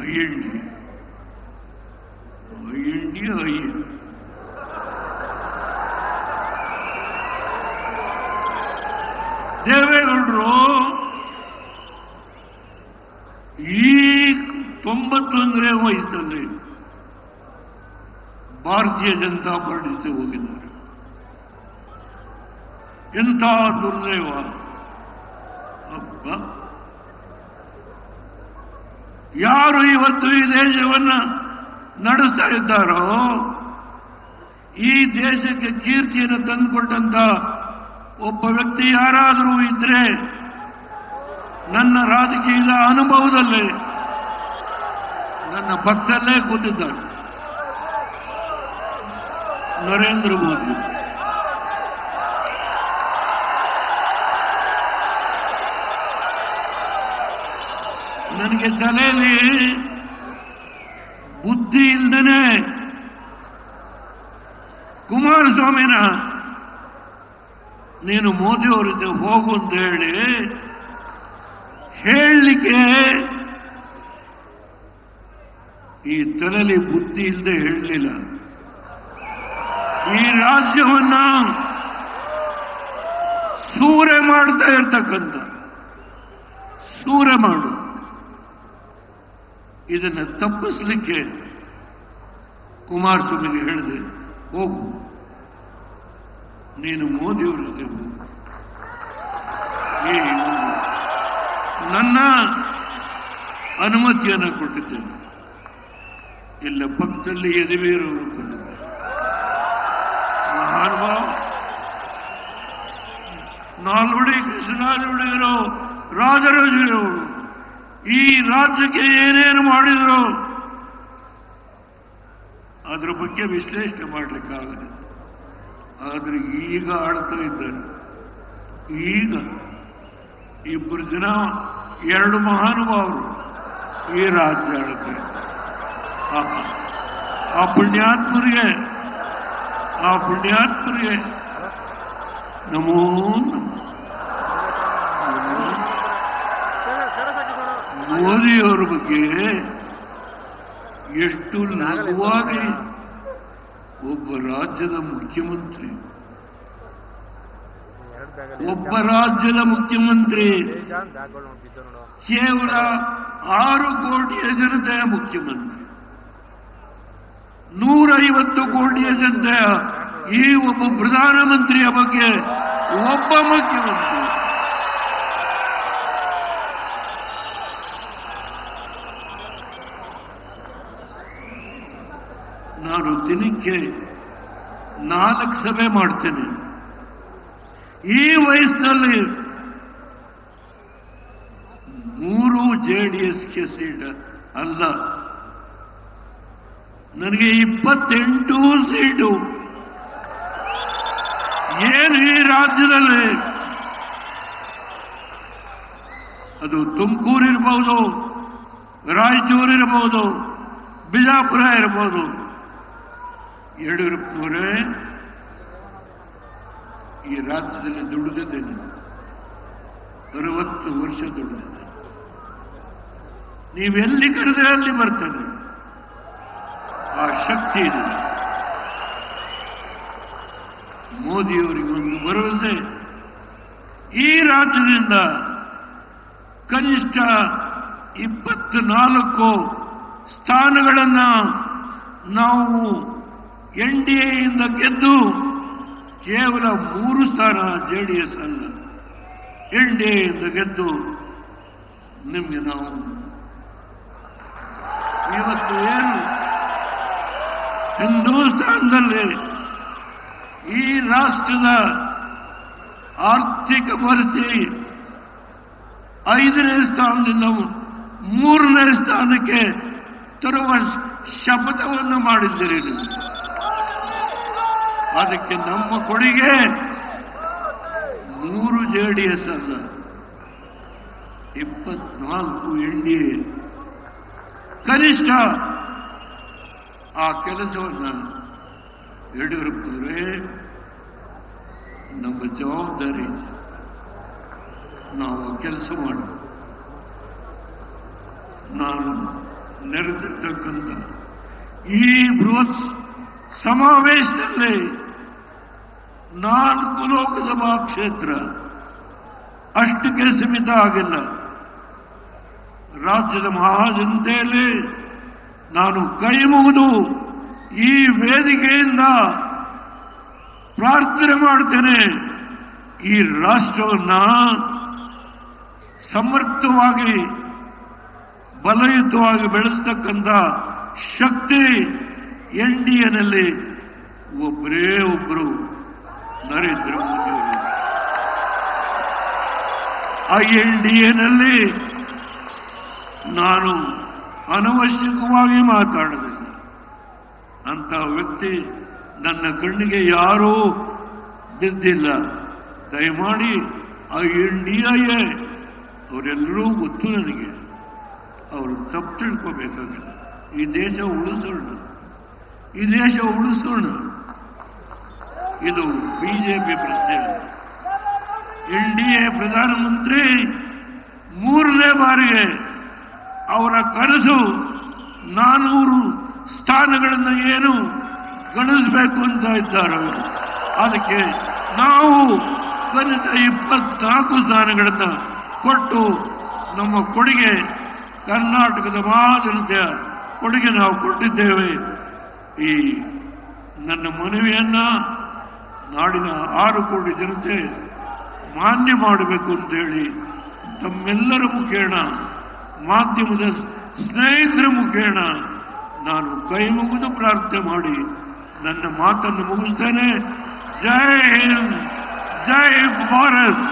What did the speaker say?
ಅಯ್ಯಣ್ಣಿ ಅಯ್ಯಣ್ಣಿ ಅಯ್ಯ ದೇವೇಗೌಡರು ಈ 91ನೇ ವಯಸ್ಸಿನಲ್ಲಿ ಭಾರತೀಯ ಜನತಾ ಪಾರ್ಟಿ ಹೋಗಿದ್ದಾರೆ. ಎಂಥ ದುರ್ದೈವ! ಅಬ್ಬ, ಯಾರು ಇವತ್ತು ಈ ದೇಶವನ್ನ ನಡೆಸ್ತಾ ಇದ್ದಾರೋ, ಈ ದೇಶಕ್ಕೆ ಕೀರ್ತಿಯನ್ನು ತಂದುಕೊಟ್ಟಂತ ಒಬ್ಬ ವ್ಯಕ್ತಿ ಯಾರಾದರೂ ಇದ್ರೆ ನನ್ನ ರಾಜಕೀಯದ ಅನುಭವದಲ್ಲಿ ನನ್ನ ಪಕ್ಕದಲ್ಲೇ ಕೂತಿದ್ದಾರೆ ನರೇಂದ್ರ ಮೋದಿ. ನನಗೆ ತಲೆಯಲ್ಲಿ ಬುದ್ಧಿ ಇಲ್ಲದೇನೆ ಕುಮಾರಸ್ವಾಮಿನ ನೀನು ಮೋದಿಯವರ ಜೊತೆ ಹೋಗು ಅಂತ ಹೇಳಲಿಕ್ಕೆ ಈ ತಲೆಯಲ್ಲಿ ಬುದ್ಧಿ ಇಲ್ಲದೆ ಹೇಳಲಿಲ್ಲ. ಈ ರಾಜ್ಯವನ್ನ ಸೂರೆ ಮಾಡ್ತಾ ಇರ್ತಕ್ಕಂಥ ಸೂರೆ ಮಾಡು, ಇದನ್ನು ತಪ್ಪಿಸ್ಲಿಕ್ಕೆ ಕುಮಾರಸ್ವಾಮಿಗೆ ಹೇಳಿದೆ, ಹೋಗು ನೀನು ಮೋದಿಯವರ ಜೊತೆ ಹೋಗು. ನನ್ನ ಅನುಮತಿಯನ್ನು ಕೊಟ್ಟಿದ್ದೇನೆ. ಇಲ್ಲ ಪಕ್ಕದಲ್ಲಿ ಯದುವೀರವರು ಕೊಂಡಿದ್ದಾರೆ, ಮಹಾನುಭಾವ ನಾಲ್ವಡಿ ಕೃಷ್ಣರಾಜ ಒಡೆಯರು, ರಾಜರಾಜರು ಈ ರಾಜ್ಯಕ್ಕೆ ಏನೇನು ಮಾಡಿದ್ರು ಅದರ ಬಗ್ಗೆ ವಿಶ್ಲೇಷಣೆ ಮಾಡಲಿಕ್ಕಾಗಲಿ. ಆದರೆ ಈಗ ಆಳ್ತಾ ಇದ್ದಾರೆ. ಈಗ ಇಬ್ಬರು ಜನ, ಎರಡು ಮಹಾನುಭಾವರು ಈ ರಾಜ್ಯ ಆಳ್ತಾರೆ. ಆ ಪುಣ್ಯಾತ್ಮರಿಗೆ ನಮೋ ಮೋದಿಯವರ ಬಗ್ಗೆ ಎಷ್ಟು ಲಘುವಾಗಿ ಒಬ್ಬ ರಾಜ್ಯದ ಮುಖ್ಯಮಂತ್ರಿ ಕೇವಲ 6 ಕೋಟಿಯ ಜನತೆಯ ಮುಖ್ಯಮಂತ್ರಿ, 150 ಕೋಟಿಯ ಜನತೆಯ ಈ ಒಬ್ಬ ಪ್ರಧಾನಮಂತ್ರಿಯ ಬಗ್ಗೆ ಒಬ್ಬ ಮುಖ್ಯಮಂತ್ರಿ. ನಾನು ದಿನಕ್ಕೆ 4 ಸಭೆ ಮಾಡ್ತೇನೆ. ಈ ವಯಸ್ಸಿನಲ್ಲಿ 3 ಜೆಡಿಎಸ್ಗೆ ಸೀಟ್ ಅಲ್ಲ, ನನಗೆ 28 ಸೀಟು. ಏನು ಈ ರಾಜ್ಯದಲ್ಲಿ, ಅದು ತುಮಕೂರು ಇರಬಹುದು, ರಾಯಚೂರು ಇರಬಹುದು, ಬಿಜಾಪುರ ಇರಬಹುದು. ಯಡಿಯೂರಪ್ಪನವರೇ, ಈ ರಾಜ್ಯದಲ್ಲಿ ದುಡಿದಿದ್ದೇನೆ, 60 ವರ್ಷ ದುಡಿದಿದ್ದೇನೆ. ನೀವೆಲ್ಲಿ ಕರೆದ್ರೆ ಅಲ್ಲಿ ಬರ್ತೇನೆ. ಆ ಶಕ್ತಿ ಇದೆ. ಮೋದಿಯವರಿಗೊಂದು ಭರವಸೆ, ಈ ರಾಜ್ಯದಿಂದ ಕನಿಷ್ಠ 24 ಸ್ಥಾನಗಳನ್ನ ನಾವು ಎನ್ಡಿಎಯಿಂದ ಗೆದ್ದು, ಕೇವಲ 3 ಸ್ಥಾನ ಜೆಡಿಎಸ್ ಅಲ್ಲ, ಎನ್ಡಿಎಯಿಂದ ಗೆದ್ದು ನಿಮಗೆ ನಾವು ಇವತ್ತು ಏನು ಹಿಂದೂಸ್ತಾನದಲ್ಲಿ ಈ ರಾಷ್ಟ್ರದ ಆರ್ಥಿಕ ಪರಿಸ್ಥಿತಿ 5ನೇ ಸ್ಥಾನದಿಂದ 3ನೇ ಸ್ಥಾನಕ್ಕೆ ತರುವ ಶಪಥವನ್ನು ಮಾಡಿದ್ದೀರಿ ನೀವು. ಅದಕ್ಕೆ ನಮ್ಮ ಕೊಡುಗೆ 3 ಜೆಡಿಎಸ್ ಅಲ್ಲ, 24 ಎನ್ಡಿಎ. ಕನಿಷ್ಠ ಆ ಕೆಲಸವನ್ನು ಯಡಿಯೂರಪ್ಪನವರೇ, ನಮ್ಮ ಜವಾಬ್ದಾರಿ, ನಾವು ಕೆಲಸ ಮಾಡಿ. ನಾನು ನೆರೆದಿರ್ತಕ್ಕಂಥ ಈ ಬೃಹತ್ ಸಮಾವೇಶದಲ್ಲಿ 4 ಲೋಕಸಭಾ ಕ್ಷೇತ್ರ ಅಷ್ಟಕ್ಕೆ ಸೀಮಿತ ಆಗಿಲ್ಲ. ರಾಜ್ಯದ ಮಹಾಜನತೆಯಲ್ಲಿ ನಾನು ಕೈ ಮುಗಿದು ಈ ವೇದಿಕೆಯಿಂದ ಪ್ರಾರ್ಥನೆ ಮಾಡುತ್ತೇನೆ. ಈ ರಾಷ್ಟ್ರವನ್ನ ಸಮರ್ಥವಾಗಿ ಬಲಯುತವಾಗಿ ಬೆಳೆಸ್ತಕ್ಕಂಥ ಶಕ್ತಿ ಎನ್ಡಿಎನಲ್ಲಿ ಒಬ್ಬರೇ ಒಬ್ಬರು ನರೇಂದ್ರ ಮೋದಿ ಅವರು. ಆ ಎನ್ಡಿಎನಲ್ಲಿ ನಾನು ಅನವಶ್ಯಕವಾಗಿ ಮಾತಾಡಲಿಲ್ಲ. ಅಂತ ವ್ಯಕ್ತಿ ನನ್ನ ಕಣ್ಣಿಗೆ ಯಾರೂ ಬಿದ್ದಿಲ್ಲ. ದಯಮಾಡಿ ಆ ಎನ್ಡಿಎ ಅವರೆಲ್ಲರೂ ಗೊತ್ತು ನನಗೆ. ಅವರು ತಪ್ಪು ತಿಳ್ಕೋಬೇಕಾಗಿಲ್ಲ. ಈ ದೇಶ ಉಳಿಸೋಣ, ಈ ದೇಶ ಉಳಿಸೋಣ. ಇದು ಬಿಜೆಪಿ ಪ್ರಶ್ನೆ. ಎನ್ಡಿಎ ಪ್ರಧಾನಮಂತ್ರಿ 3ನೇ ಬಾರಿಗೆ ಅವರ ಕನಸು 400 ಸ್ಥಾನಗಳನ್ನು ಏನು ಗಳಿಸಬೇಕು ಅಂತ ಇದ್ದಾರೆ. ಅದಕ್ಕೆ ನಾವು ಕನಿಷ್ಠ 24 ಸ್ಥಾನಗಳನ್ನು ಕೊಟ್ಟು ನಮ್ಮ ಕೊಡುಗೆ, ಕರ್ನಾಟಕದ ಮಹಾಜನತೆಯ ಕೊಡುಗೆ ನಾವು ಕೊಟ್ಟಿದ್ದೇವೆ. ಈ ನನ್ನ ಮನವಿಯನ್ನ ನಾಡಿನ 6 ಕೋಟಿ ಜನತೆ ಮಾನ್ಯ ಮಾಡಬೇಕು ಅಂತೇಳಿ ತಮ್ಮೆಲ್ಲರ ಮುಖೇಣ, ಮಾಧ್ಯಮದ ಸ್ನೇಹಿತರ ಮುಖೇಣ ನಾನು ಕೈ ಮುಗಿದು ಪ್ರಾರ್ಥನೆ ಮಾಡಿ ನನ್ನ ಮಾತನ್ನು ಮುಗಿಸ್ತೇನೆ. ಜೈ ಹಿಂದ್, ಜೈ ಭಾರತ್.